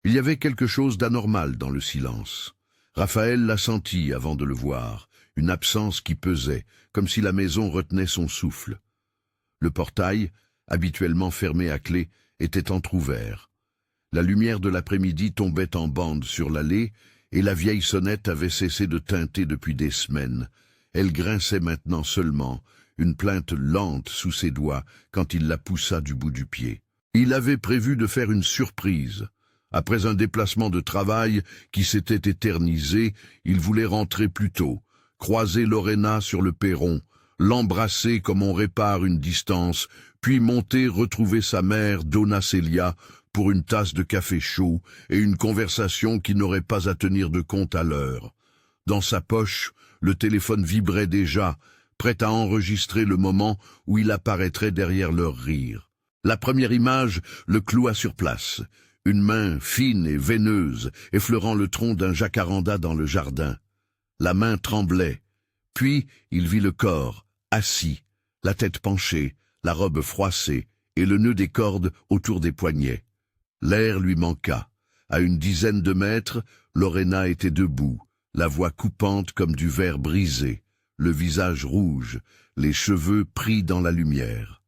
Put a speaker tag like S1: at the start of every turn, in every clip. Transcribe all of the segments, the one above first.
S1: Il y avait quelque chose d'anormal dans le silence. Raphaël l'a senti avant de le voir, une absence qui pesait, comme si la maison retenait son souffle. Le portail, habituellement fermé à clé, était entrouvert. La lumière de l'après-midi tombait en bande sur l'allée, et la vieille sonnette avait cessé de tinter depuis des semaines. Elle grinçait maintenant seulement, une plainte lente sous ses doigts, quand il la poussa du bout du pied. Il avait prévu de faire une surprise. Après un déplacement de travail qui s'était éternisé, il voulait rentrer plus tôt, croiser Lorena sur le perron, l'embrasser comme on répare une distance, puis monter retrouver sa mère, Donna Celia, pour une tasse de café chaud et une conversation qui n'aurait pas à tenir de compte à l'heure. Dans sa poche, le téléphone vibrait déjà, prêt à enregistrer le moment où il apparaîtrait derrière leur rire. La première image le cloua sur place, une main fine et veineuse effleurant le tronc d'un jacaranda dans le jardin. La main tremblait, puis il vit le corps, assis, la tête penchée, la robe froissée et le nœud des cordes autour des poignets. L'air lui manqua. À une dizaine de mètres, Lorena était debout, la voix coupante comme du verre brisé, le visage rouge, les cheveux pris dans la lumière.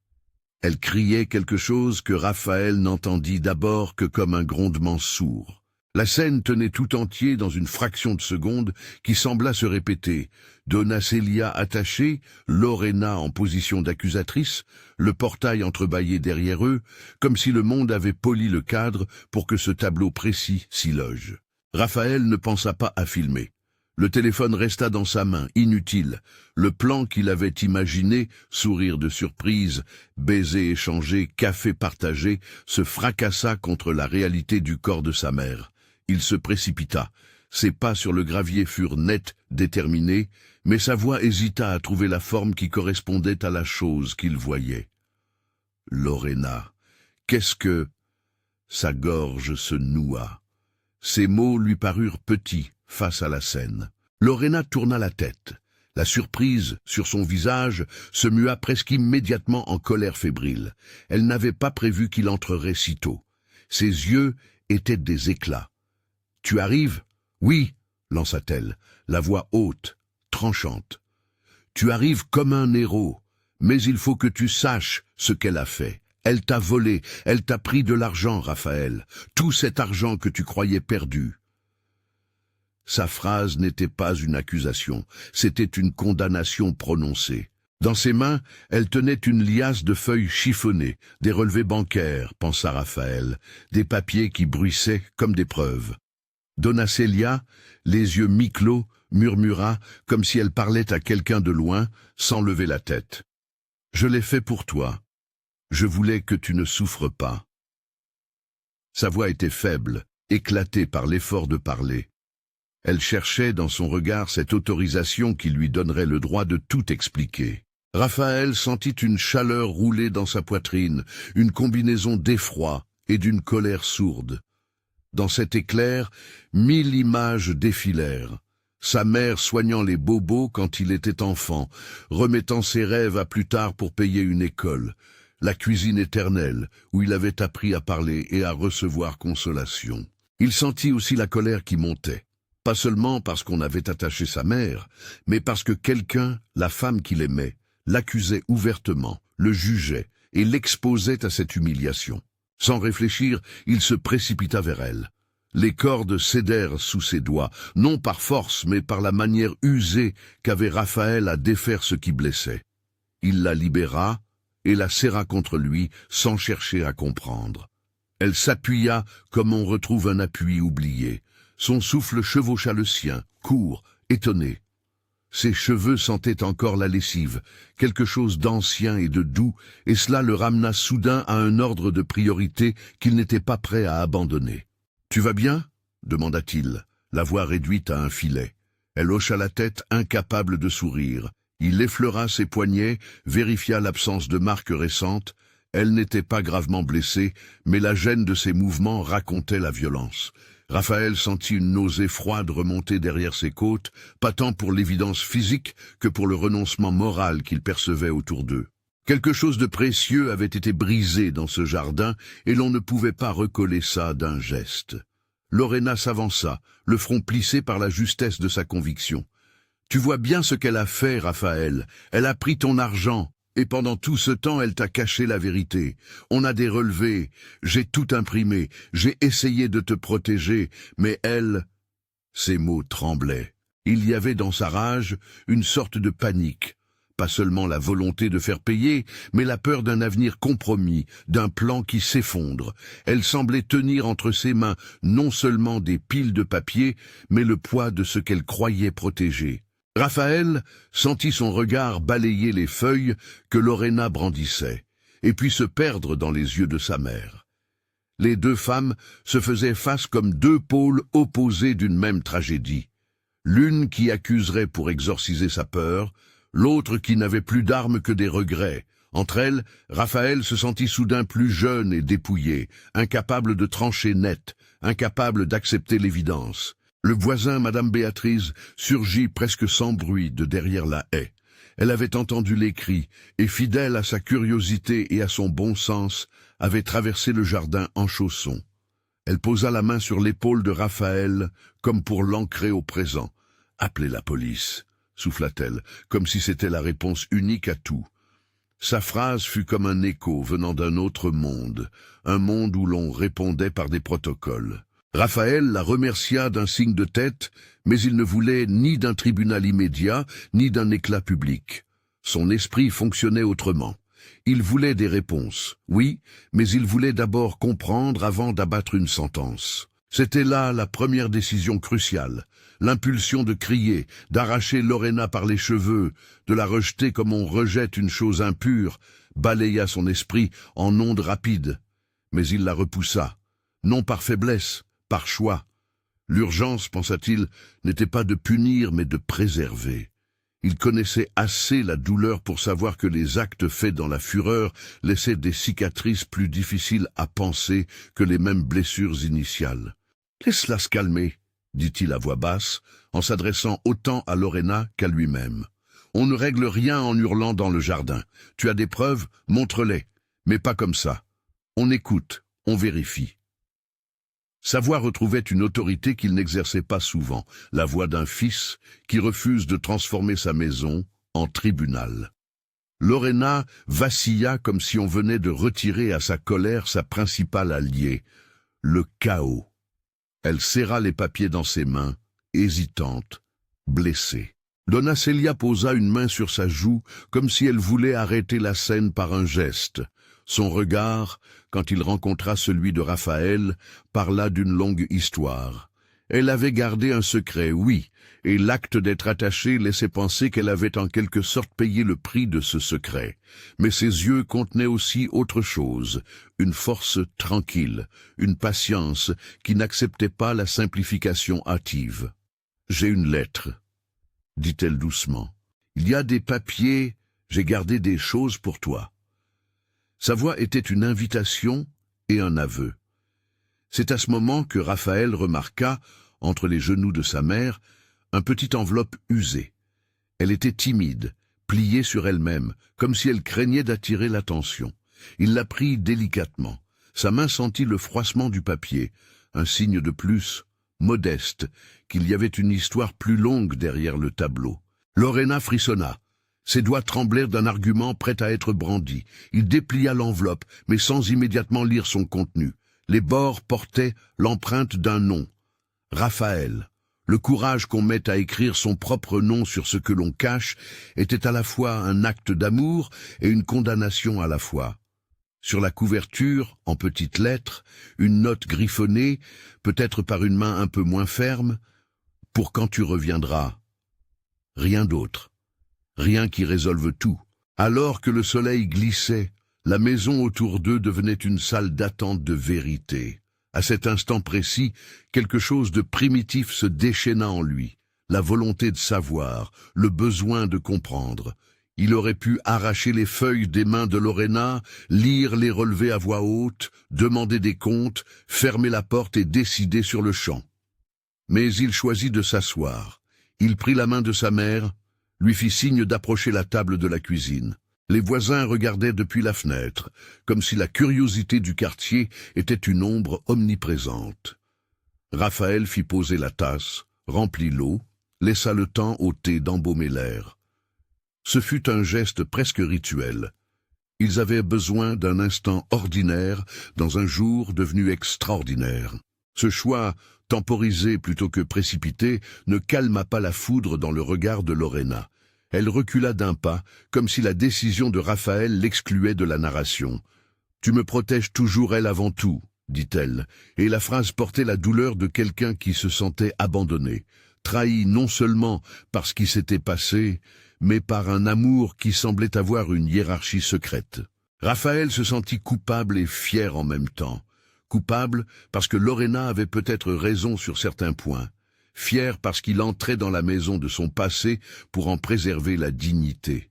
S1: Elle criait quelque chose que Raphaël n'entendit d'abord que comme un grondement sourd. La scène tenait tout entier dans une fraction de seconde qui sembla se répéter. Donna Celia attachée, Lorena en position d'accusatrice, le portail entrebâillé derrière eux, comme si le monde avait poli le cadre pour que ce tableau précis s'y loge. Raphaël ne pensa pas à filmer. Le téléphone resta dans sa main, inutile. Le plan qu'il avait imaginé, sourire de surprise, baiser échangé, café partagé, se fracassa contre la réalité du corps de sa mère. Il se précipita. Ses pas sur le gravier furent nets, déterminés, mais sa voix hésita à trouver la forme qui correspondait à la chose qu'il voyait. Lorena, qu'est-ce que... Sa gorge se noua. Ces mots lui parurent petits face à la scène. Lorena tourna la tête. La surprise sur son visage se mua presque immédiatement en colère fébrile. Elle n'avait pas prévu qu'il entrerait si tôt. Ses yeux étaient des éclats. « Tu arrives ?»« Oui, » lança-t-elle, la voix haute, tranchante. « Tu arrives comme un héros, mais il faut que tu saches ce qu'elle a fait. Elle t'a volé, elle t'a pris de l'argent, Raphaël, tout cet argent que tu croyais perdu. » Sa phrase n'était pas une accusation, c'était une condamnation prononcée. Dans ses mains, elle tenait une liasse de feuilles chiffonnées, des relevés bancaires, pensa Raphaël, des papiers qui bruissaient comme des preuves. Donna Celia, les yeux mi-clos, murmura, comme si elle parlait à quelqu'un de loin, sans lever la tête. « Je l'ai fait pour toi. Je voulais que tu ne souffres pas. » Sa voix était faible, éclatée par l'effort de parler. Elle cherchait dans son regard cette autorisation qui lui donnerait le droit de tout expliquer. Raphaël sentit une chaleur rouler dans sa poitrine, une combinaison d'effroi et d'une colère sourde. Dans cet éclair, 1000 images défilèrent. Sa mère soignant les bobos quand il était enfant, remettant ses rêves à plus tard pour payer une école. La cuisine éternelle, où il avait appris à parler et à recevoir consolation. Il sentit aussi la colère qui montait. Pas seulement parce qu'on avait attaché sa mère, mais parce que quelqu'un, la femme qu'il aimait, l'accusait ouvertement, le jugeait et l'exposait à cette humiliation. Sans réfléchir, il se précipita vers elle. Les cordes cédèrent sous ses doigts, non par force, mais par la manière usée qu'avait Raphaël à défaire ce qui blessait. Il la libéra et la serra contre lui sans chercher à comprendre. Elle s'appuya comme on retrouve un appui oublié. Son souffle chevaucha le sien, court, étonné. Ses cheveux sentaient encore la lessive, quelque chose d'ancien et de doux, et cela le ramena soudain à un ordre de priorité qu'il n'était pas prêt à abandonner. « Tu vas bien ?» demanda-t-il, la voix réduite à un filet. Elle hocha la tête, incapable de sourire. Il effleura ses poignets, vérifia l'absence de marques récentes. Elle n'était pas gravement blessée, mais la gêne de ses mouvements racontait la violence. Raphaël sentit une nausée froide remonter derrière ses côtes, pas tant pour l'évidence physique que pour le renoncement moral qu'il percevait autour d'eux. Quelque chose de précieux avait été brisé dans ce jardin, et l'on ne pouvait pas recoller ça d'un geste. Lorena s'avança, le front plissé par la justesse de sa conviction. « Tu vois bien ce qu'elle a fait, Raphaël. Elle a pris ton argent, et pendant tout ce temps, elle t'a caché la vérité. On a des relevés, j'ai tout imprimé, j'ai essayé de te protéger, mais elle... » Ses mots tremblaient. Il y avait dans sa rage une sorte de panique. Pas seulement la volonté de faire payer, mais la peur d'un avenir compromis, d'un plan qui s'effondre. Elle semblait tenir entre ses mains non seulement des piles de papier, mais le poids de ce qu'elle croyait protéger. Raphaël sentit son regard balayer les feuilles que Lorena brandissait, et puis se perdre dans les yeux de sa mère. Les deux femmes se faisaient face comme deux pôles opposés d'une même tragédie. L'une qui accuserait pour exorciser sa peur, l'autre qui n'avait plus d'armes que des regrets. Entre elles, Raphaël se sentit soudain plus jeune et dépouillé, incapable de trancher net, incapable d'accepter l'évidence. Le voisin, Madame Béatrice, surgit presque sans bruit de derrière la haie. Elle avait entendu les cris, et fidèle à sa curiosité et à son bon sens, avait traversé le jardin en chaussons. Elle posa la main sur l'épaule de Raphaël, comme pour l'ancrer au présent. « Appelez la police », souffla-t-elle, comme si c'était la réponse unique à tout. Sa phrase fut comme un écho venant d'un autre monde, un monde où l'on répondait par des protocoles. Raphaël la remercia d'un signe de tête, mais il ne voulait ni d'un tribunal immédiat, ni d'un éclat public. Son esprit fonctionnait autrement. Il voulait des réponses, oui, mais il voulait d'abord comprendre avant d'abattre une sentence. C'était là la première décision cruciale, l'impulsion de crier, d'arracher Lorena par les cheveux, de la rejeter comme on rejette une chose impure, balaya son esprit en ondes rapides. Mais il la repoussa, non par faiblesse, par choix. L'urgence, pensa-t-il, n'était pas de punir mais de préserver. Il connaissait assez la douleur pour savoir que les actes faits dans la fureur laissaient des cicatrices plus difficiles à panser que les mêmes blessures initiales. « Laisse-la se calmer », dit-il à voix basse, en s'adressant autant à Lorena qu'à lui-même. « On ne règle rien en hurlant dans le jardin. Tu as des preuves, montre-les, mais pas comme ça. On écoute, on vérifie. » Sa voix retrouvait une autorité qu'il n'exerçait pas souvent, la voix d'un fils qui refuse de transformer sa maison en tribunal. Lorena vacilla comme si on venait de retirer à sa colère sa principale alliée, le chaos. Elle serra les papiers dans ses mains, hésitante, blessée. Donna Célia posa une main sur sa joue comme si elle voulait arrêter la scène par un geste. Son regard, quand il rencontra celui de Raphaël, parla d'une longue histoire. Elle avait gardé un secret, oui, et l'acte d'être attachée laissait penser qu'elle avait en quelque sorte payé le prix de ce secret. Mais ses yeux contenaient aussi autre chose, une force tranquille, une patience qui n'acceptait pas la simplification hâtive. « J'ai une lettre », dit-elle doucement. « Il y a des papiers, j'ai gardé des choses pour toi. » Sa voix était une invitation et un aveu. C'est à ce moment que Raphaël remarqua, entre les genoux de sa mère, un petite enveloppe usée. Elle était timide, pliée sur elle-même, comme si elle craignait d'attirer l'attention. Il la prit délicatement. Sa main sentit le froissement du papier, un signe de plus, modeste, qu'il y avait une histoire plus longue derrière le tableau. Lorena frissonna. Ses doigts tremblèrent d'un argument prêt à être brandi. Il déplia l'enveloppe, mais sans immédiatement lire son contenu. Les bords portaient l'empreinte d'un nom. Raphaël. Le courage qu'on met à écrire son propre nom sur ce que l'on cache était à la fois un acte d'amour et une condamnation à la fois. Sur la couverture, en petites lettres, une note griffonnée, peut-être par une main un peu moins ferme, « Pour quand tu reviendras ?» Rien d'autre. Rien qui résolve tout. Alors que le soleil glissait, la maison autour d'eux devenait une salle d'attente de vérité. À cet instant précis, quelque chose de primitif se déchaîna en lui, la volonté de savoir, le besoin de comprendre. Il aurait pu arracher les feuilles des mains de Lorena, lire les relevés à voix haute, demander des comptes, fermer la porte et décider sur le champ. Mais il choisit de s'asseoir. Il prit la main de sa mère, lui fit signe d'approcher la table de la cuisine. Les voisins regardaient depuis la fenêtre, comme si la curiosité du quartier était une ombre omniprésente. Raphaël fit poser la tasse, remplit l'eau, laissa le temps au thé d'embaumer l'air. Ce fut un geste presque rituel. Ils avaient besoin d'un instant ordinaire dans un jour devenu extraordinaire. Ce choix, temporisé plutôt que précipité, ne calma pas la foudre dans le regard de Lorena. Elle recula d'un pas, comme si la décision de Raphaël l'excluait de la narration. « Tu me protèges toujours elle avant tout », dit-elle, et la phrase portait la douleur de quelqu'un qui se sentait abandonné, trahi non seulement par ce qui s'était passé, mais par un amour qui semblait avoir une hiérarchie secrète. Raphaël se sentit coupable et fier en même temps. Coupable parce que Lorena avait peut-être raison sur certains points. Fier parce qu'il entrait dans la maison de son passé pour en préserver la dignité.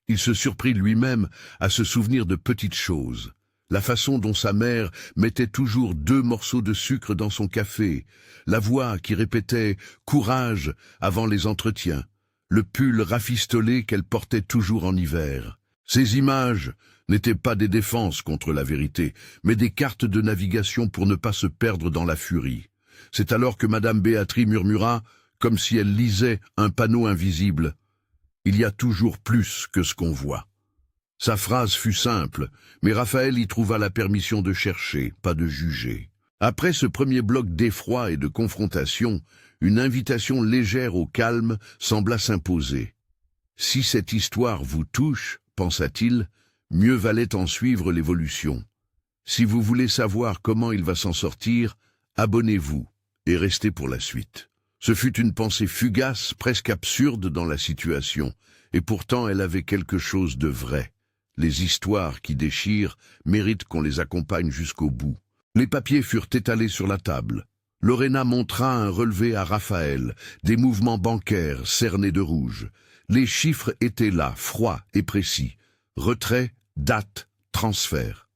S1: Il se surprit lui-même à se souvenir de petites choses. La façon dont sa mère mettait toujours 2 morceaux de sucre dans son café, la voix qui répétait « courage » avant les entretiens, le pull rafistolé qu'elle portait toujours en hiver. Ces images n'étaient pas des défenses contre la vérité, mais des cartes de navigation pour ne pas se perdre dans la furie. C'est alors que Madame Béatrice murmura, comme si elle lisait un panneau invisible, « Il y a toujours plus que ce qu'on voit ». Sa phrase fut simple, mais Raphaël y trouva la permission de chercher, pas de juger. Après ce premier bloc d'effroi et de confrontation, une invitation légère au calme sembla s'imposer. « Si cette histoire vous touche, pensa-t-il, mieux valait en suivre l'évolution. Si vous voulez savoir comment il va s'en sortir, abonnez-vous et restez pour la suite. » Ce fut une pensée fugace, presque absurde dans la situation, et pourtant elle avait quelque chose de vrai. Les histoires qui déchirent méritent qu'on les accompagne jusqu'au bout. Les papiers furent étalés sur la table. Lorena montra un relevé à Raphaël, des mouvements bancaires cernés de rouge. Les chiffres étaient là, froids et précis. Retrait, date, transfert.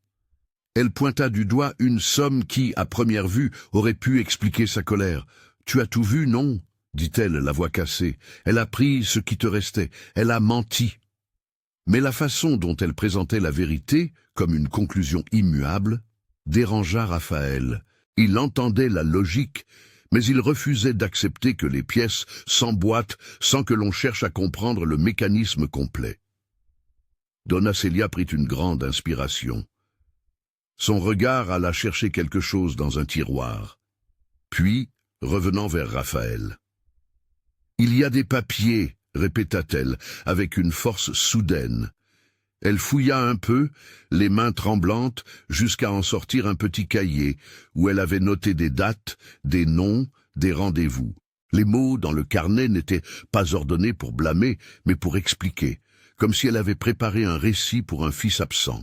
S1: Elle pointa du doigt une somme qui, à première vue, aurait pu expliquer sa colère. « Tu as tout vu, non ?» dit-elle, la voix cassée. « Elle a pris ce qui te restait. Elle a menti. » Mais la façon dont elle présentait la vérité, comme une conclusion immuable, dérangea Raphaël. Il entendait la logique, mais il refusait d'accepter que les pièces s'emboîtent sans que l'on cherche à comprendre le mécanisme complet. Donna Célia prit une grande inspiration. Son regard alla chercher quelque chose dans un tiroir. Puis, revenant vers Raphaël. « Il y a des papiers », répéta-t-elle, avec une force soudaine. Elle fouilla un peu, les mains tremblantes, jusqu'à en sortir un petit cahier, où elle avait noté des dates, des noms, des rendez-vous. Les mots dans le carnet n'étaient pas ordonnés pour blâmer, mais pour expliquer, comme si elle avait préparé un récit pour un fils absent.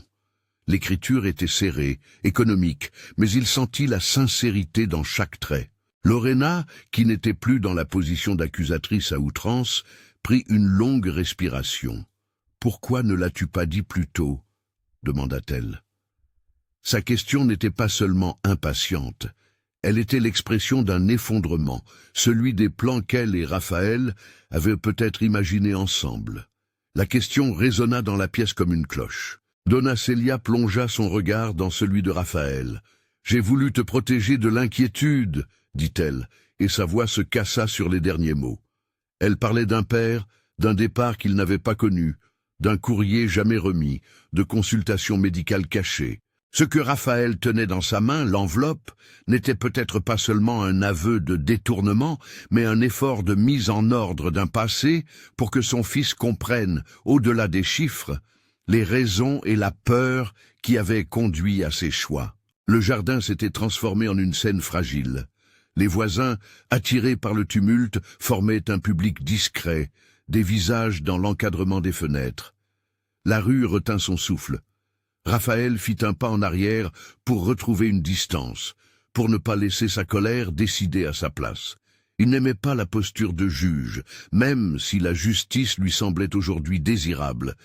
S1: L'écriture était serrée, économique, mais il sentit la sincérité dans chaque trait. Lorena, qui n'était plus dans la position d'accusatrice à outrance, prit une longue respiration. « Pourquoi ne l'as-tu pas dit plus tôt ?» demanda-t-elle. Sa question n'était pas seulement impatiente, elle était l'expression d'un effondrement, celui des plans qu'elle et Raphaël avaient peut-être imaginés ensemble. La question résonna dans la pièce comme une cloche. Donna Célia plongea son regard dans celui de Raphaël. « J'ai voulu te protéger de l'inquiétude », dit-elle, et sa voix se cassa sur les derniers mots. Elle parlait d'un père, d'un départ qu'il n'avait pas connu, d'un courrier jamais remis, de consultations médicales cachées. Ce que Raphaël tenait dans sa main, l'enveloppe, n'était peut-être pas seulement un aveu de détournement, mais un effort de mise en ordre d'un passé pour que son fils comprenne, au-delà des chiffres, les raisons et la peur qui avaient conduit à ses choix. Le jardin s'était transformé en une scène fragile. Les voisins, attirés par le tumulte, formaient un public discret, des visages dans l'encadrement des fenêtres. La rue retint son souffle. Raphaël fit un pas en arrière pour retrouver une distance, pour ne pas laisser sa colère décider à sa place. Il n'aimait pas la posture de juge, même si la justice lui semblait aujourd'hui désirable.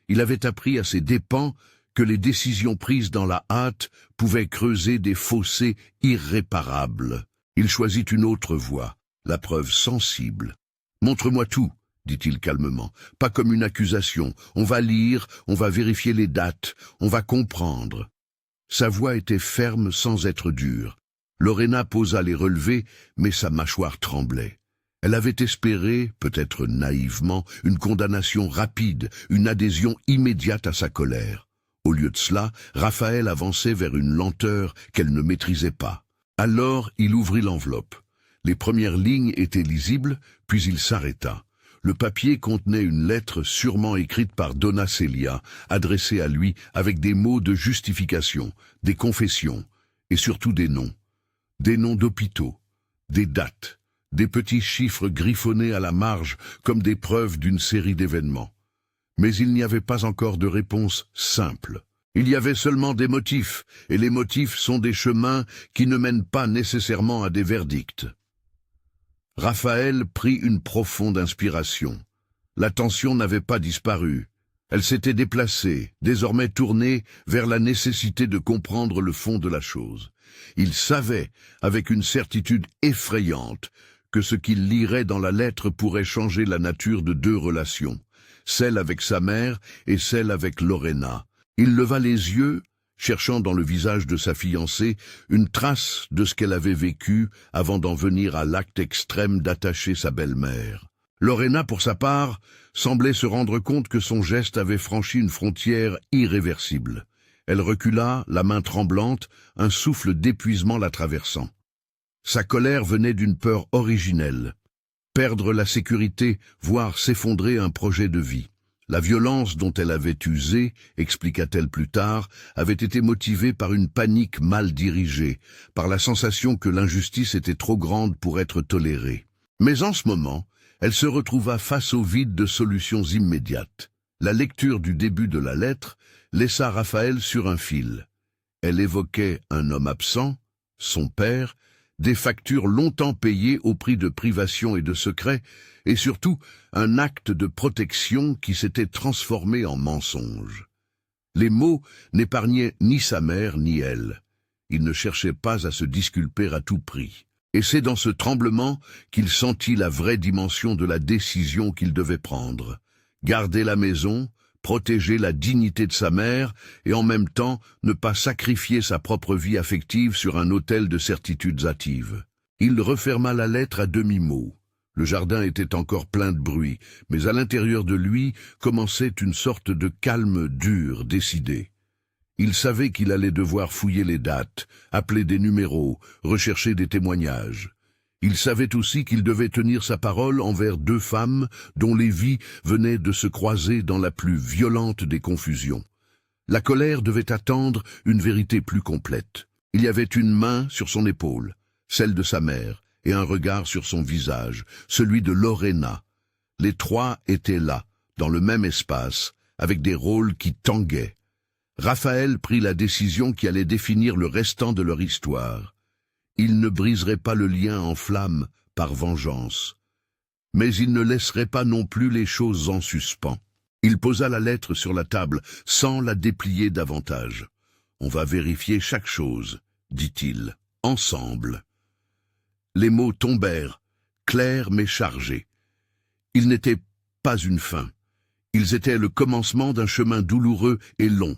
S1: Il avait appris à ses dépens que les décisions prises dans la hâte pouvaient creuser des fossés irréparables. Il choisit une autre voie, la preuve sensible. « Montre-moi tout », dit-il calmement, « pas comme une accusation. On va lire, on va vérifier les dates, on va comprendre. » Sa voix était ferme sans être dure. Lorena posa les relevés, mais sa mâchoire tremblait. Elle avait espéré, peut-être naïvement, une condamnation rapide, une adhésion immédiate à sa colère. Au lieu de cela, Raphaël avançait vers une lenteur qu'elle ne maîtrisait pas. Alors, il ouvrit l'enveloppe. Les premières lignes étaient lisibles, puis il s'arrêta. Le papier contenait une lettre sûrement écrite par Donna Célia, adressée à lui avec des mots de justification, des confessions, et surtout des noms. Des noms d'hôpitaux, des dates, des petits chiffres griffonnés à la marge comme des preuves d'une série d'événements. Mais il n'y avait pas encore de réponse simple. Il y avait seulement des motifs, et les motifs sont des chemins qui ne mènent pas nécessairement à des verdicts. Raphaël prit une profonde inspiration. La tension n'avait pas disparu. Elle s'était déplacée, désormais tournée vers la nécessité de comprendre le fond de la chose. Il savait, avec une certitude effrayante, que ce qu'il lirait dans la lettre pourrait changer la nature de deux relations, celle avec sa mère et celle avec Lorena. Il leva les yeux, cherchant dans le visage de sa fiancée une trace de ce qu'elle avait vécu avant d'en venir à l'acte extrême d'attacher sa belle-mère. Lorena, pour sa part, semblait se rendre compte que son geste avait franchi une frontière irréversible. Elle recula, la main tremblante, un souffle d'épuisement la traversant. Sa colère venait d'une peur originelle. Perdre la sécurité, voire s'effondrer un projet de vie. La violence dont elle avait usé, expliqua-t-elle plus tard, avait été motivée par une panique mal dirigée, par la sensation que l'injustice était trop grande pour être tolérée. Mais en ce moment, elle se retrouva face au vide de solutions immédiates. La lecture du début de la lettre laissa Raphaël sur un fil. Elle évoquait un homme absent, son père, des factures longtemps payées au prix de privations et de secrets, et surtout un acte de protection qui s'était transformé en mensonge. Les mots n'épargnaient ni sa mère ni elle. Il ne cherchait pas à se disculper à tout prix. Et c'est dans ce tremblement qu'il sentit la vraie dimension de la décision qu'il devait prendre. Garder la maison, protéger la dignité de sa mère et en même temps ne pas sacrifier sa propre vie affective sur un autel de certitudes hâtives. Il referma la lettre à demi-mot. Le jardin était encore plein de bruit, mais à l'intérieur de lui commençait une sorte de calme dur, décidé. Il savait qu'il allait devoir fouiller les dates, appeler des numéros, rechercher des témoignages. Il savait aussi qu'il devait tenir sa parole envers deux femmes dont les vies venaient de se croiser dans la plus violente des confusions. La colère devait attendre une vérité plus complète. Il y avait une main sur son épaule, celle de sa mère, et un regard sur son visage, celui de Lorena. Les trois étaient là, dans le même espace, avec des rôles qui tanguaient. Raphaël prit la décision qui allait définir le restant de leur histoire. Il ne briserait pas le lien en flammes par vengeance. Mais il ne laisserait pas non plus les choses en suspens. Il posa la lettre sur la table, sans la déplier davantage. « On va vérifier chaque chose, » dit-il, « ensemble. » Les mots tombèrent, clairs mais chargés. Ils n'étaient pas une fin. Ils étaient le commencement d'un chemin douloureux et long.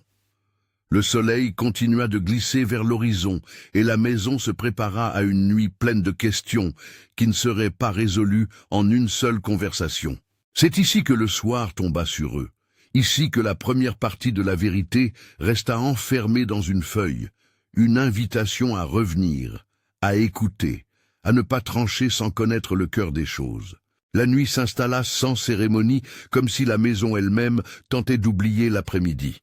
S1: Le soleil continua de glisser vers l'horizon, et la maison se prépara à une nuit pleine de questions qui ne seraient pas résolues en une seule conversation. C'est ici que le soir tomba sur eux, ici que la première partie de la vérité resta enfermée dans une feuille, une invitation à revenir, à écouter, à ne pas trancher sans connaître le cœur des choses. La nuit s'installa sans cérémonie, comme si la maison elle-même tentait d'oublier l'après-midi.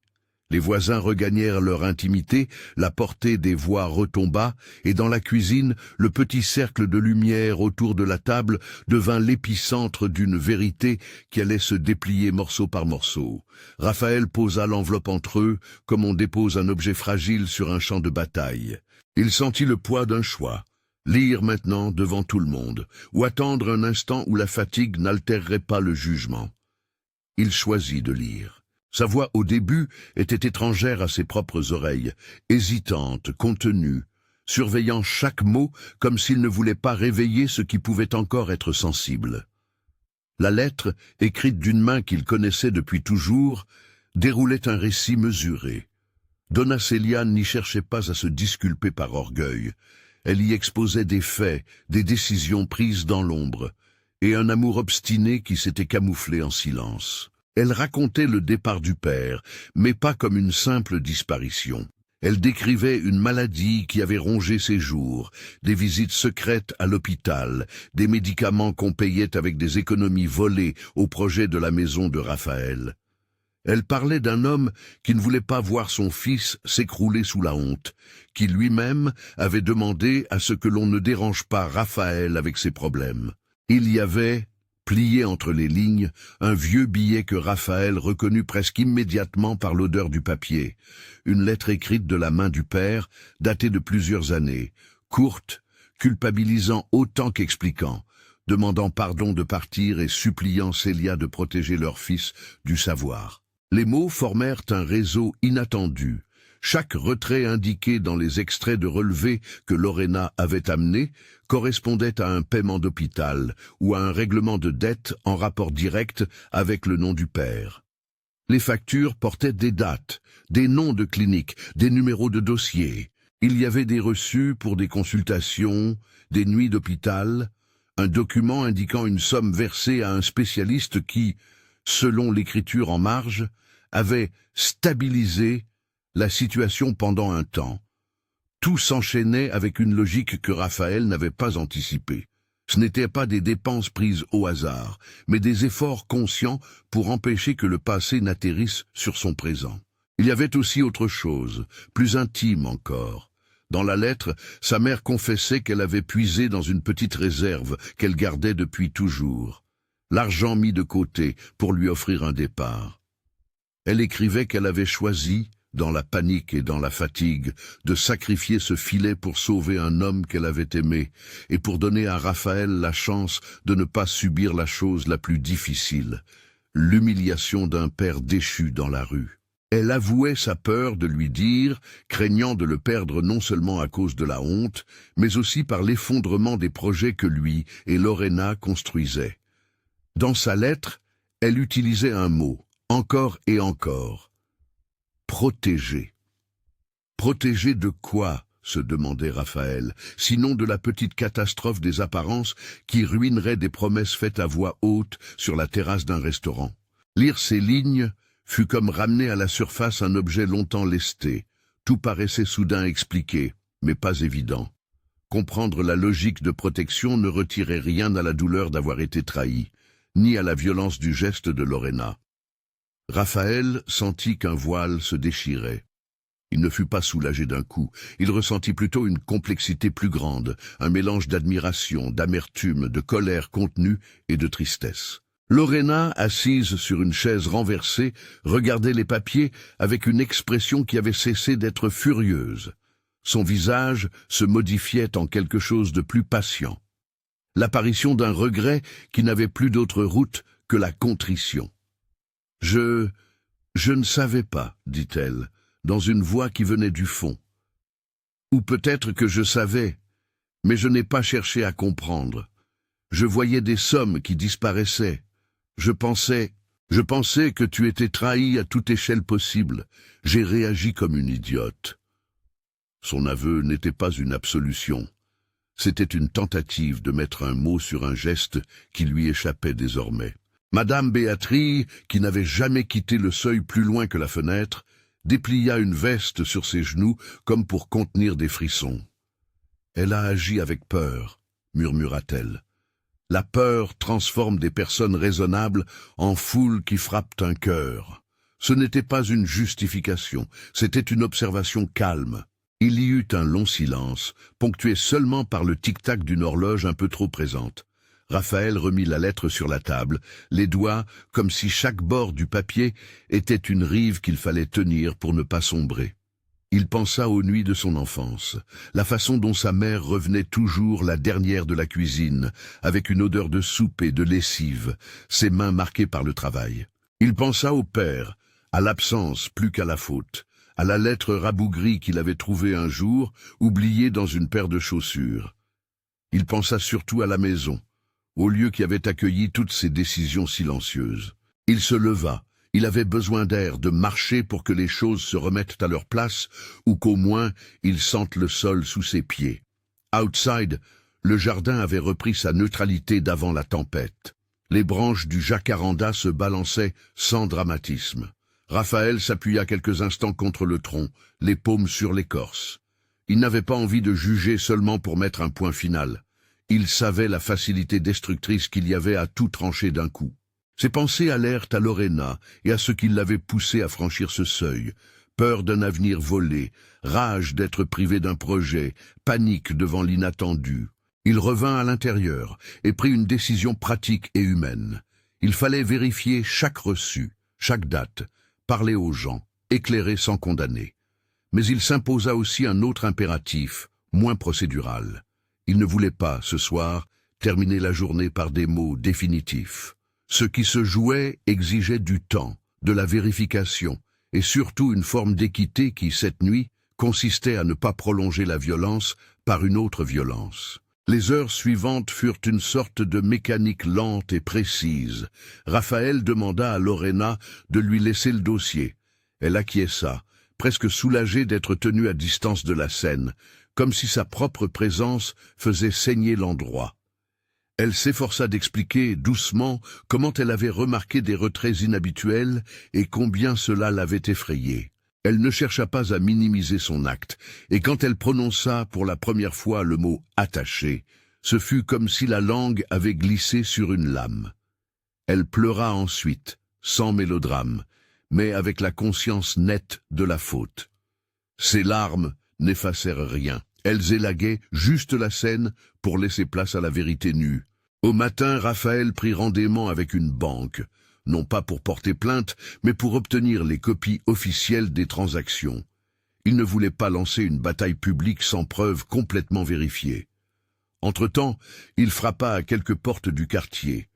S1: Les voisins regagnèrent leur intimité, la portée des voix retomba, et dans la cuisine, le petit cercle de lumière autour de la table devint l'épicentre d'une vérité qui allait se déplier morceau par morceau. Raphaël posa l'enveloppe entre eux, comme on dépose un objet fragile sur un champ de bataille. Il sentit le poids d'un choix. Lire maintenant devant tout le monde, ou attendre un instant où la fatigue n'altérerait pas le jugement. Il choisit de lire. Sa voix au début était étrangère à ses propres oreilles, hésitante, contenue, surveillant chaque mot comme s'il ne voulait pas réveiller ce qui pouvait encore être sensible. La lettre, écrite d'une main qu'il connaissait depuis toujours, déroulait un récit mesuré. Donna Célia n'y cherchait pas à se disculper par orgueil. Elle y exposait des faits, des décisions prises dans l'ombre, et un amour obstiné qui s'était camouflé en silence. Elle racontait le départ du père, mais pas comme une simple disparition. Elle décrivait une maladie qui avait rongé ses jours, des visites secrètes à l'hôpital, des médicaments qu'on payait avec des économies volées au projet de la maison de Raphaël. Elle parlait d'un homme qui ne voulait pas voir son fils s'écrouler sous la honte, qui lui-même avait demandé à ce que l'on ne dérange pas Raphaël avec ses problèmes. Il y avait, plié entre les lignes, un vieux billet que Raphaël reconnut presque immédiatement par l'odeur du papier, une lettre écrite de la main du père, datée de plusieurs années, courte, culpabilisant autant qu'expliquant, demandant pardon de partir et suppliant Célia de protéger leur fils du savoir. Les mots formèrent un réseau inattendu. Chaque retrait indiqué dans les extraits de relevés que Lorena avait amenés correspondait à un paiement d'hôpital ou à un règlement de dette en rapport direct avec le nom du père. Les factures portaient des dates, des noms de cliniques, des numéros de dossiers. Il y avait des reçus pour des consultations, des nuits d'hôpital, un document indiquant une somme versée à un spécialiste qui, selon l'écriture en marge, avait stabilisé la situation pendant un temps. Tout s'enchaînait avec une logique que Raphaël n'avait pas anticipée. Ce n'étaient pas des dépenses prises au hasard, mais des efforts conscients pour empêcher que le passé n'atterrisse sur son présent. Il y avait aussi autre chose, plus intime encore. Dans la lettre, sa mère confessait qu'elle avait puisé dans une petite réserve qu'elle gardait depuis toujours. L'argent mis de côté pour lui offrir un départ. Elle écrivait qu'elle avait choisi, dans la panique et dans la fatigue, de sacrifier ce filet pour sauver un homme qu'elle avait aimé et pour donner à Raphaël la chance de ne pas subir la chose la plus difficile, l'humiliation d'un père déchu dans la rue. Elle avouait sa peur de lui dire, craignant de le perdre non seulement à cause de la honte, mais aussi par l'effondrement des projets que lui et Lorena construisaient. Dans sa lettre, elle utilisait un mot, encore et encore. Protéger. Protéger de quoi, se demandait Raphaël, sinon de la petite catastrophe des apparences qui ruinerait des promesses faites à voix haute sur la terrasse d'un restaurant. Lire ces lignes fut comme ramener à la surface un objet longtemps lesté. Tout paraissait soudain expliqué, mais pas évident. Comprendre la logique de protection ne retirait rien à la douleur d'avoir été trahi, ni à la violence du geste de Lorena. Raphaël sentit qu'un voile se déchirait. Il ne fut pas soulagé d'un coup, il ressentit plutôt une complexité plus grande, un mélange d'admiration, d'amertume, de colère contenue et de tristesse. Lorena, assise sur une chaise renversée, regardait les papiers avec une expression qui avait cessé d'être furieuse. Son visage se modifiait en quelque chose de plus patient. L'apparition d'un regret qui n'avait plus d'autre route que la contrition. « Je ne savais pas, dit-elle, dans une voix qui venait du fond. Ou peut-être que je savais, mais je n'ai pas cherché à comprendre. Je voyais des sommes qui disparaissaient. Je pensais que tu étais trahi à toute échelle possible. J'ai réagi comme une idiote. » Son aveu n'était pas une absolution. C'était une tentative de mettre un mot sur un geste qui lui échappait désormais. Madame Béatrice, qui n'avait jamais quitté le seuil plus loin que la fenêtre, déplia une veste sur ses genoux comme pour contenir des frissons. « Elle a agi avec peur, » murmura-t-elle. « La peur transforme des personnes raisonnables en foules qui frappent un cœur. » Ce n'était pas une justification, c'était une observation calme. Il y eut un long silence, ponctué seulement par le tic-tac d'une horloge un peu trop présente. Raphaël remit la lettre sur la table, les doigts comme si chaque bord du papier était une rive qu'il fallait tenir pour ne pas sombrer. Il pensa aux nuits de son enfance, la façon dont sa mère revenait toujours la dernière de la cuisine, avec une odeur de soupe et de lessive, ses mains marquées par le travail. Il pensa au père, à l'absence plus qu'à la faute, à la lettre rabougrie qu'il avait trouvée un jour, oubliée dans une paire de chaussures. Il pensa surtout à la maison, au lieu qui avait accueilli toutes ces décisions silencieuses. Il se leva, il avait besoin d'air, de marcher pour que les choses se remettent à leur place, ou qu'au moins il sente le sol sous ses pieds. Outside, le jardin avait repris sa neutralité d'avant la tempête. Les branches du jacaranda se balançaient sans dramatisme. Raphaël s'appuya quelques instants contre le tronc, les paumes sur l'écorce. Il n'avait pas envie de juger seulement pour mettre un point final. Il savait la facilité destructrice qu'il y avait à tout trancher d'un coup. Ses pensées allèrent à Lorena et à ce qui l'avait poussé à franchir ce seuil. Peur d'un avenir volé, rage d'être privé d'un projet, panique devant l'inattendu. Il revint à l'intérieur et prit une décision pratique et humaine. Il fallait vérifier chaque reçu, chaque date, parler aux gens, éclairer sans condamner. Mais il s'imposa aussi un autre impératif, moins procédural. Il ne voulait pas, ce soir, terminer la journée par des mots définitifs. Ce qui se jouait exigeait du temps, de la vérification, et surtout une forme d'équité qui, cette nuit, consistait à ne pas prolonger la violence par une autre violence. Les heures suivantes furent une sorte de mécanique lente et précise. Raphaël demanda à Lorena de lui laisser le dossier. Elle acquiesça, presque soulagée d'être tenue à distance de la scène, comme si sa propre présence faisait saigner l'endroit. Elle s'efforça d'expliquer doucement comment elle avait remarqué des retraits inhabituels et combien cela l'avait effrayée. Elle ne chercha pas à minimiser son acte, et quand elle prononça pour la première fois le mot « attaché », ce fut comme si la langue avait glissé sur une lame. Elle pleura ensuite, sans mélodrame, mais avec la conscience nette de la faute. Ses larmes n'effacèrent rien. Elles élaguaient juste la scène pour laisser place à la vérité nue. Au matin, Raphaël prit rendez-vous avec une banque, non pas pour porter plainte, mais pour obtenir les copies officielles des transactions. Il ne voulait pas lancer une bataille publique sans preuves complètement vérifiées. Entre-temps, il frappa à quelques portes du quartier.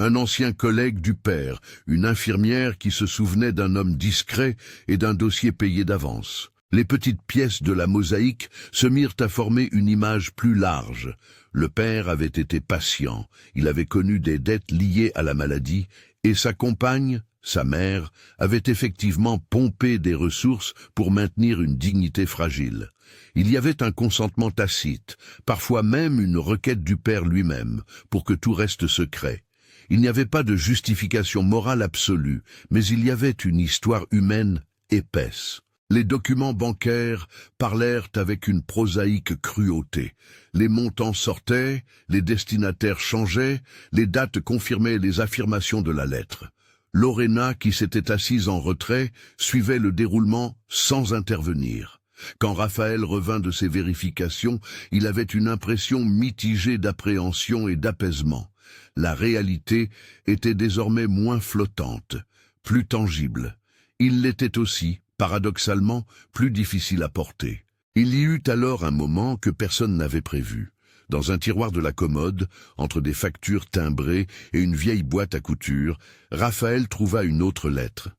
S1: Un ancien collègue du père, une infirmière qui se souvenait d'un homme discret et d'un dossier payé d'avance. Les petites pièces de la mosaïque se mirent à former une image plus large. Le père avait été patient, il avait connu des dettes liées à la maladie, et sa compagne, sa mère, avait effectivement pompé des ressources pour maintenir une dignité fragile. Il y avait un consentement tacite, parfois même une requête du père lui-même, pour que tout reste secret. Il n'y avait pas de justification morale absolue, mais il y avait une histoire humaine épaisse. Les documents bancaires parlèrent avec une prosaïque cruauté. Les montants sortaient, les destinataires changeaient, les dates confirmaient les affirmations de la lettre. Lorena, qui s'était assise en retrait, suivait le déroulement sans intervenir. Quand Raphaël revint de ses vérifications, il avait une impression mitigée d'appréhension et d'apaisement. La réalité était désormais moins flottante, plus tangible. Il l'était aussi, paradoxalement, plus difficile à porter. Il y eut alors un moment que personne n'avait prévu. Dans un tiroir de la commode, entre des factures timbrées et une vieille boîte à couture, Raphaël trouva une autre lettre.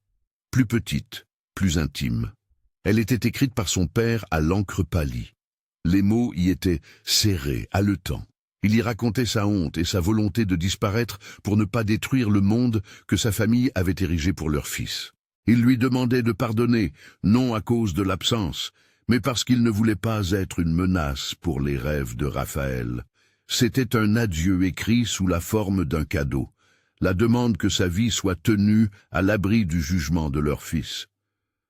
S1: Plus petite, plus intime. Elle était écrite par son père à l'encre pâlie. Les mots y étaient serrés, haletants. Il y racontait sa honte et sa volonté de disparaître pour ne pas détruire le monde que sa famille avait érigé pour leur fils. Il lui demandait de pardonner, non à cause de l'absence, mais parce qu'il ne voulait pas être une menace pour les rêves de Raphaël. C'était un adieu écrit sous la forme d'un cadeau, la demande que sa vie soit tenue à l'abri du jugement de leur fils.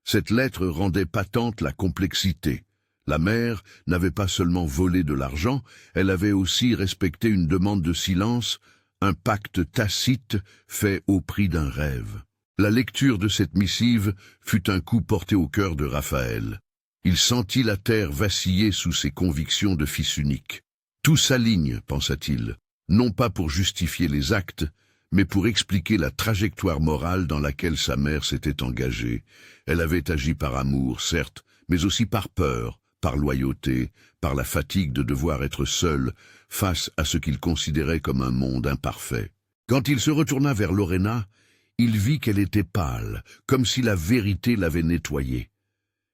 S1: Cette lettre rendait patente la complexité. La mère n'avait pas seulement volé de l'argent, elle avait aussi respecté une demande de silence, un pacte tacite fait au prix d'un rêve. La lecture de cette missive fut un coup porté au cœur de Raphaël. Il sentit la terre vaciller sous ses convictions de fils unique. Tout s'aligne, pensa-t-il, non pas pour justifier les actes, mais pour expliquer la trajectoire morale dans laquelle sa mère s'était engagée. Elle avait agi par amour, certes, mais aussi par peur, par loyauté, par la fatigue de devoir être seul face à ce qu'il considérait comme un monde imparfait. Quand il se retourna vers Lorena, il vit qu'elle était pâle, comme si la vérité l'avait nettoyée.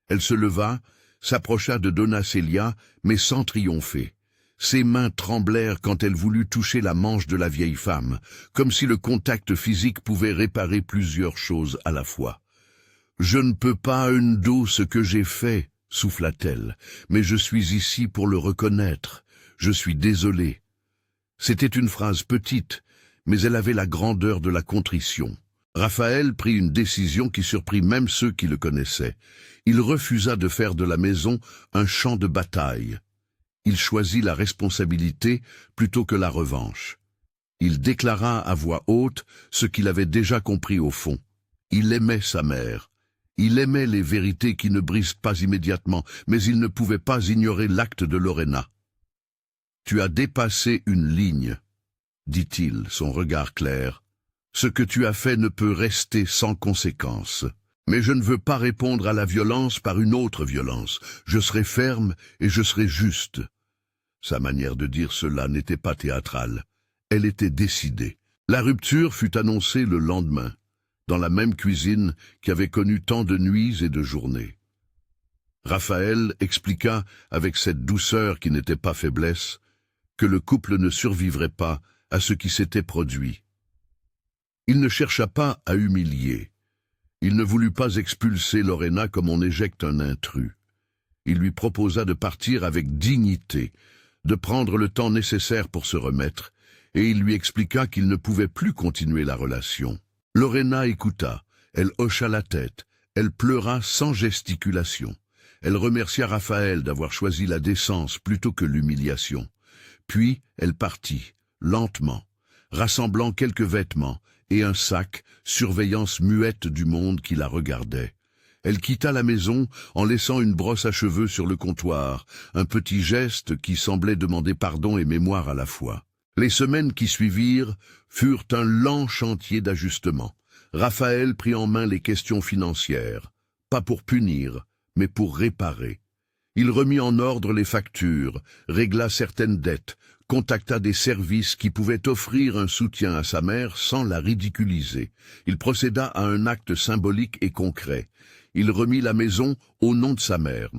S1: Elle se leva, s'approcha de Donna Célia, mais sans triompher. Ses mains tremblèrent quand elle voulut toucher la manche de la vieille femme, comme si le contact physique pouvait réparer plusieurs choses à la fois. « Je ne peux pas undo ce que j'ai fait, souffla-t-elle, mais je suis ici pour le reconnaître. je suis désolé. C'était une phrase petite, mais elle avait la grandeur de la contrition. Raphaël prit une décision qui surprit même ceux qui le connaissaient. Il refusa de faire de la maison un champ de bataille. Il choisit la responsabilité plutôt que la revanche. Il déclara à voix haute ce qu'il avait déjà compris au fond. Il aimait sa mère. Il aimait les vérités qui ne brisent pas immédiatement, mais il ne pouvait pas ignorer l'acte de Lorena. « Tu as dépassé une ligne, » dit-il, son regard clair. « Ce que tu as fait ne peut rester sans conséquence. Mais je ne veux pas répondre à la violence par une autre violence. Je serai ferme et je serai juste. » Sa manière de dire cela n'était pas théâtrale. Elle était décidée. La rupture fut annoncée le lendemain, dans la même cuisine qui avait connu tant de nuits et de journées. Raphaël expliqua, avec cette douceur qui n'était pas faiblesse, que le couple ne survivrait pas à ce qui s'était produit. Il ne chercha pas à humilier. Il ne voulut pas expulser Lorena comme on éjecte un intrus. Il lui proposa de partir avec dignité, de prendre le temps nécessaire pour se remettre, et il lui expliqua qu'il ne pouvait plus continuer la relation. Lorena écouta, elle hocha la tête, elle pleura sans gesticulation. Elle remercia Raphaël d'avoir choisi la décence plutôt que l'humiliation. Puis elle partit, lentement, rassemblant quelques vêtements et un sac, surveillance muette du monde qui la regardait. Elle quitta la maison en laissant une brosse à cheveux sur le comptoir, un petit geste qui semblait demander pardon et mémoire à la fois. Les semaines qui suivirent furent un lent chantier d'ajustement. Raphaël prit en main les questions financières, pas pour punir, mais pour réparer. Il remit en ordre les factures, régla certaines dettes, contacta des services qui pouvaient offrir un soutien à sa mère sans la ridiculiser. Il procéda à un acte symbolique et concret. Il remit la maison au nom de sa mère.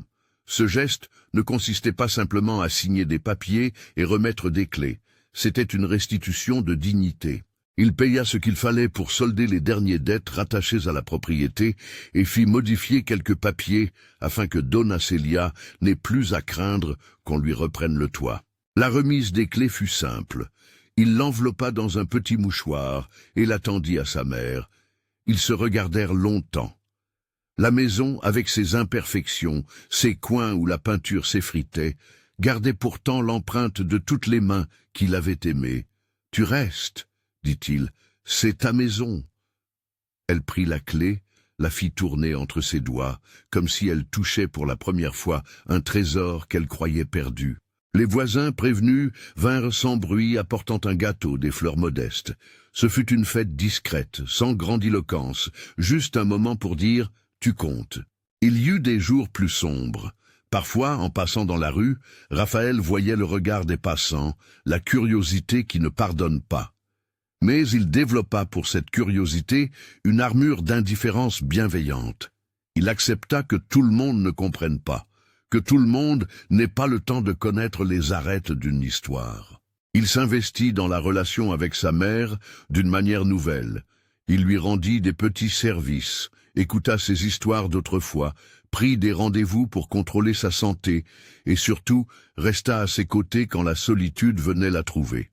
S1: Ce geste ne consistait pas simplement à signer des papiers et remettre des clés. C'était une restitution de dignité. Il paya ce qu'il fallait pour solder les dernières dettes rattachées à la propriété et fit modifier quelques papiers afin que Donna Célia n'ait plus à craindre qu'on lui reprenne le toit. La remise des clés fut simple. Il l'enveloppa dans un petit mouchoir et l'attendit à sa mère. Ils se regardèrent longtemps. La maison, avec ses imperfections, ses coins où la peinture s'effritait, gardait pourtant l'empreinte de toutes les mains qui l'avaient aimé. « Tu restes, » dit-il, « c'est ta maison. » Elle prit la clé, la fit tourner entre ses doigts, comme si elle touchait pour la première fois un trésor qu'elle croyait perdu. Les voisins prévenus vinrent sans bruit apportant un gâteau, des fleurs modestes. Ce fut une fête discrète, sans grandiloquence, juste un moment pour dire « tu comptes ». Il y eut des jours plus sombres. Parfois, en passant dans la rue, Raphaël voyait le regard des passants, la curiosité qui ne pardonne pas. Mais il développa pour cette curiosité une armure d'indifférence bienveillante. Il accepta que tout le monde ne comprenne pas, que tout le monde n'ait pas le temps de connaître les arêtes d'une histoire. Il s'investit dans la relation avec sa mère d'une manière nouvelle. Il lui rendit des petits services, écouta ses histoires d'autrefois, prit des rendez-vous pour contrôler sa santé et surtout resta à ses côtés quand la solitude venait la trouver.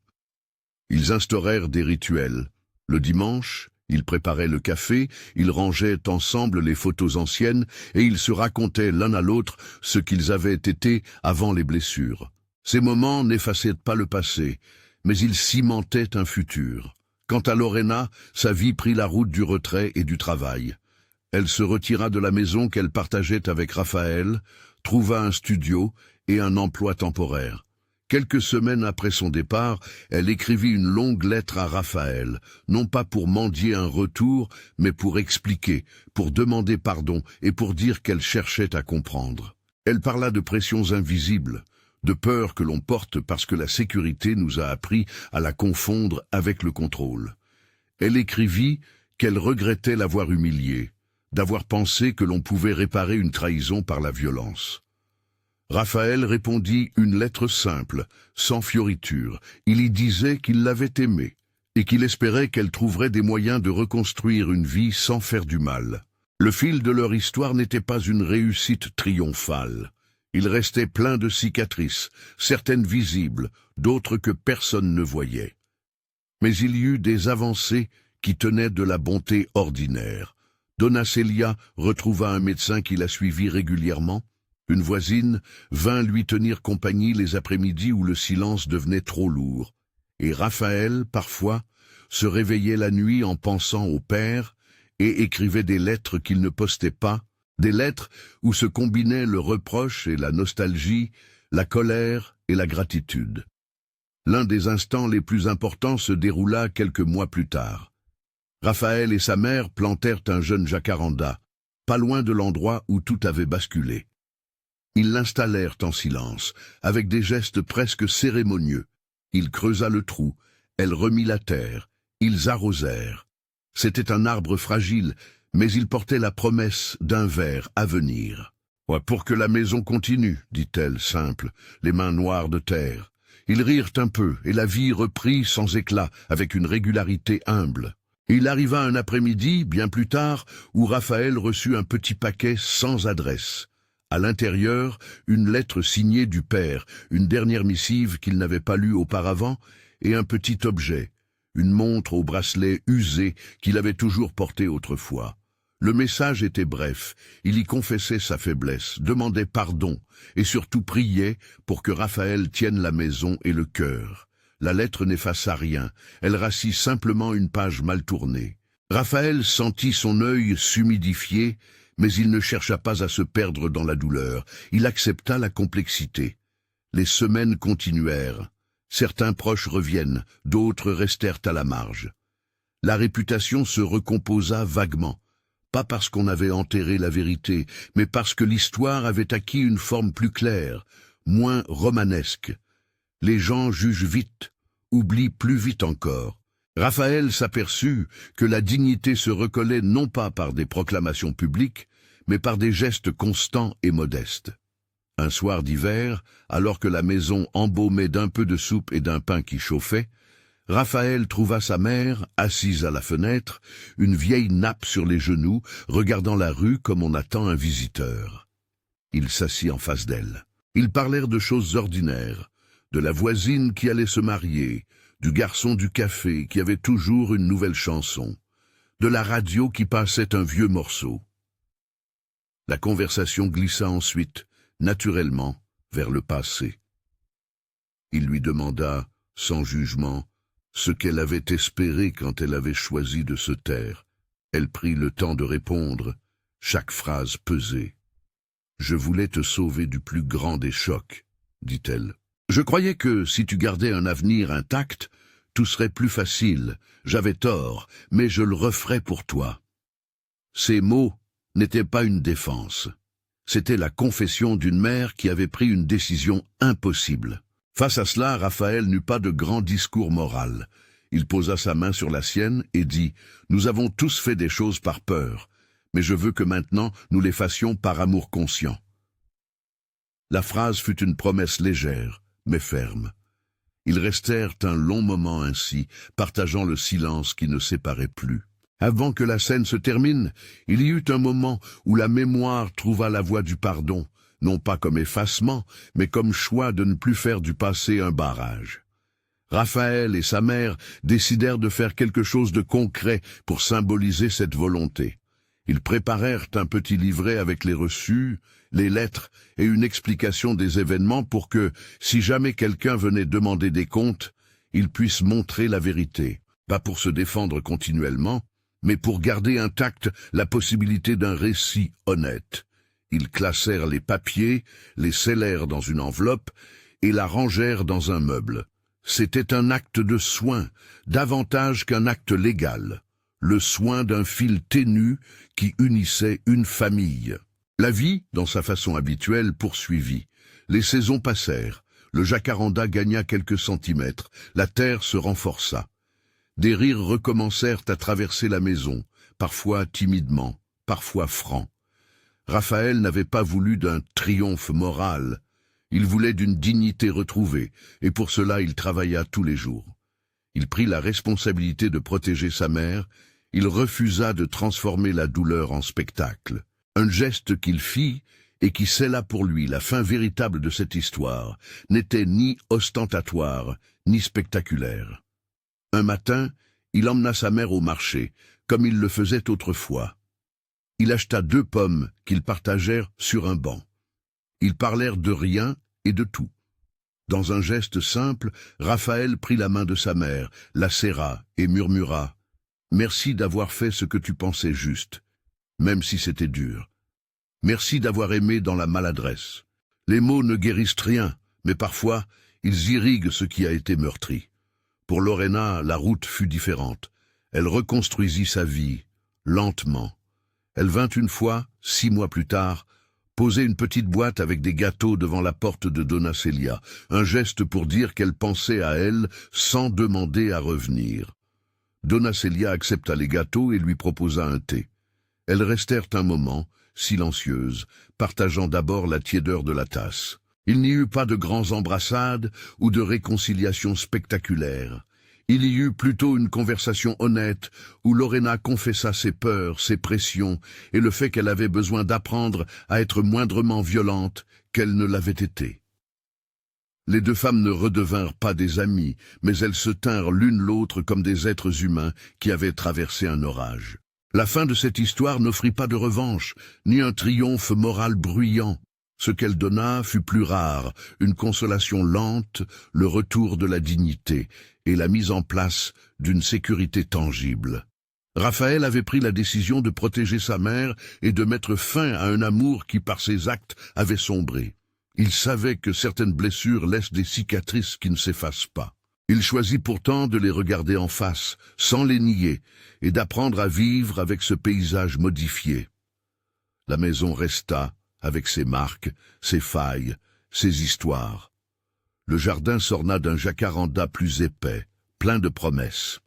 S1: Ils instaurèrent des rituels. Le dimanche, ils préparaient le café, ils rangeaient ensemble les photos anciennes et ils se racontaient l'un à l'autre ce qu'ils avaient été avant les blessures. Ces moments n'effaçaient pas le passé, mais ils cimentaient un futur. Quant à Lorena, sa vie prit la route du retrait et du travail. Elle se retira de la maison qu'elle partageait avec Raphaël, trouva un studio et un emploi temporaire. Quelques semaines après son départ, elle écrivit une longue lettre à Raphaël, non pas pour mendier un retour, mais pour expliquer, pour demander pardon et pour dire qu'elle cherchait à comprendre. Elle parla de pressions invisibles, de peurs que l'on porte parce que la sécurité nous a appris à la confondre avec le contrôle. Elle écrivit qu'elle regrettait l'avoir humiliée, d'avoir pensé que l'on pouvait réparer une trahison par la violence. Raphaël répondit une lettre simple, sans fioriture. Il y disait qu'il l'avait aimée et qu'il espérait qu'elle trouverait des moyens de reconstruire une vie sans faire du mal. Le fil de leur histoire n'était pas une réussite triomphale. Il restait plein de cicatrices, certaines visibles, d'autres que personne ne voyait. Mais il y eut des avancées qui tenaient de la bonté ordinaire. Donna Célia retrouva un médecin qui la suivit régulièrement. Une voisine vint lui tenir compagnie les après-midi où le silence devenait trop lourd. Et Raphaël, parfois, se réveillait la nuit en pensant au père et écrivait des lettres qu'il ne postait pas, des lettres où se combinaient le reproche et la nostalgie, la colère et la gratitude. L'un des instants les plus importants se déroula quelques mois plus tard. Raphaël et sa mère plantèrent un jeune jacaranda, pas loin de l'endroit où tout avait basculé. Ils l'installèrent en silence, avec des gestes presque cérémonieux. Il creusa le trou, elle remit la terre, ils arrosèrent. C'était un arbre fragile, mais il portait la promesse d'un ver à venir. « Ouais, pour que la maison continue, dit-elle, simple, les mains noires de terre. Ils rirent un peu, et la vie reprit sans éclat, avec une régularité humble. Il arriva un après-midi, bien plus tard, où Raphaël reçut un petit paquet sans adresse. À l'intérieur, une lettre signée du père, une dernière missive qu'il n'avait pas lue auparavant, et un petit objet, une montre au bracelet usé qu'il avait toujours porté autrefois. Le message était bref, il y confessait sa faiblesse, demandait pardon, et surtout priait pour que Raphaël tienne la maison et le cœur. La lettre n'effaça rien, elle rassit simplement une page mal tournée. Raphaël sentit son œil s'humidifier, mais il ne chercha pas à se perdre dans la douleur, il accepta la complexité. Les semaines continuèrent. Certains proches reviennent, d'autres restèrent à la marge. La réputation se recomposa vaguement, pas parce qu'on avait enterré la vérité, mais parce que l'histoire avait acquis une forme plus claire, moins romanesque. Les gens jugent vite, oublient plus vite encore. Raphaël s'aperçut que la dignité se recollait non pas par des proclamations publiques, mais par des gestes constants et modestes. Un soir d'hiver, alors que la maison embaumait d'un peu de soupe et d'un pain qui chauffait, Raphaël trouva sa mère, assise à la fenêtre, une vieille nappe sur les genoux, regardant la rue comme on attend un visiteur. Il s'assit en face d'elle. Ils parlèrent de choses ordinaires, de la voisine qui allait se marier, du garçon du café qui avait toujours une nouvelle chanson, de la radio qui passait un vieux morceau. La conversation glissa ensuite, naturellement, vers le passé. Il lui demanda, sans jugement, ce qu'elle avait espéré quand elle avait choisi de se taire. Elle prit le temps de répondre, chaque phrase pesée. « Je voulais te sauver du plus grand des chocs, » dit-elle. « Je croyais que, si tu gardais un avenir intact, tout serait plus facile. J'avais tort, mais je le referais pour toi. » Ces mots n'étaient pas une défense. C'était la confession d'une mère qui avait pris une décision impossible. Face à cela, Raphaël n'eut pas de grand discours moral. Il posa sa main sur la sienne et dit « Nous avons tous fait des choses par peur, mais je veux que maintenant nous les fassions par amour conscient. » La phrase fut une promesse légère, mais ferme. Ils restèrent un long moment ainsi, partageant le silence qui ne séparait plus. Avant que la scène se termine, il y eut un moment où la mémoire trouva la voie du pardon, non pas comme effacement, mais comme choix de ne plus faire du passé un barrage. Raphaël et sa mère décidèrent de faire quelque chose de concret pour symboliser cette volonté. Ils préparèrent un petit livret avec les reçus, les lettres et une explication des événements pour que, si jamais quelqu'un venait demander des comptes, ils puissent montrer la vérité, pas pour se défendre continuellement, mais pour garder intacte la possibilité d'un récit honnête. Ils classèrent les papiers, les scellèrent dans une enveloppe et la rangèrent dans un meuble. C'était un acte de soin, davantage qu'un acte légal, le soin d'un fil ténu qui unissait une famille. La vie, dans sa façon habituelle, poursuivit. Les saisons passèrent, le jacaranda gagna quelques centimètres, la terre se renforça. Des rires recommencèrent à traverser la maison, parfois timidement, parfois francs. Raphaël n'avait pas voulu d'un triomphe moral. Il voulait d'une dignité retrouvée, et pour cela il travailla tous les jours. Il prit la responsabilité de protéger sa mère, il refusa de transformer la douleur en spectacle. Un geste qu'il fit, et qui scella pour lui la fin véritable de cette histoire, n'était ni ostentatoire, ni spectaculaire. Un matin, il emmena sa mère au marché, comme il le faisait autrefois. Il acheta 2 pommes qu'ils partagèrent sur un banc. Ils parlèrent de rien et de tout. Dans un geste simple, Raphaël prit la main de sa mère, la serra et murmura « Merci d'avoir fait ce que tu pensais juste, même si c'était dur. Merci d'avoir aimé dans la maladresse. Les mots ne guérissent rien, mais parfois, ils irriguent ce qui a été meurtri. » Pour Lorena, la route fut différente. Elle reconstruisit sa vie, lentement. Elle vint une fois, 6 mois plus tard, poser une petite boîte avec des gâteaux devant la porte de Donna Celia, un geste pour dire qu'elle pensait à elle sans demander à revenir. Donna Celia accepta les gâteaux et lui proposa un thé. Elles restèrent un moment, silencieuses, partageant d'abord la tiédeur de la tasse. Il n'y eut pas de grands embrassades ou de réconciliations spectaculaires. Il y eut plutôt une conversation honnête où Lorena confessa ses peurs, ses pressions et le fait qu'elle avait besoin d'apprendre à être moindrement violente qu'elle ne l'avait été. Les 2 femmes ne redevinrent pas des amies, mais elles se tinrent l'une l'autre comme des êtres humains qui avaient traversé un orage. La fin de cette histoire n'offrit pas de revanche, ni un triomphe moral bruyant. Ce qu'elle donna fut plus rare, une consolation lente, le retour de la dignité et la mise en place d'une sécurité tangible. Raphaël avait pris la décision de protéger sa mère et de mettre fin à un amour qui, par ses actes, avait sombré. Il savait que certaines blessures laissent des cicatrices qui ne s'effacent pas. Il choisit pourtant de les regarder en face, sans les nier, et d'apprendre à vivre avec ce paysage modifié. La maison resta, avec ses marques, ses failles, ses histoires. Le jardin s'orna d'un jacaranda plus épais, plein de promesses.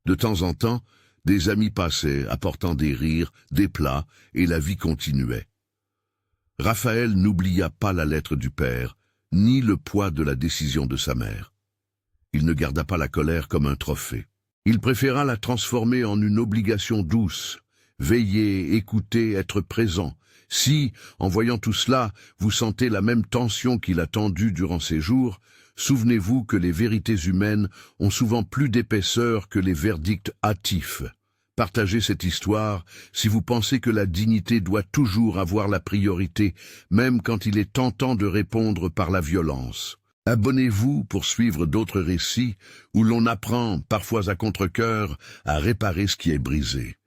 S1: De temps en temps, des amis passaient, apportant des rires, des plats, et la vie continuait. Raphaël n'oublia pas la lettre du père, ni le poids de la décision de sa mère. Il ne garda pas la colère comme un trophée. Il préféra la transformer en une obligation douce, veiller, écouter, être présent. Si, en voyant tout cela, vous sentez la même tension qu'il a tendue durant ces jours, souvenez-vous que les vérités humaines ont souvent plus d'épaisseur que les verdicts hâtifs. Partagez cette histoire si vous pensez que la dignité doit toujours avoir la priorité, même quand il est tentant de répondre par la violence. Abonnez-vous pour suivre d'autres récits où l'on apprend, parfois à contre-cœur, à réparer ce qui est brisé.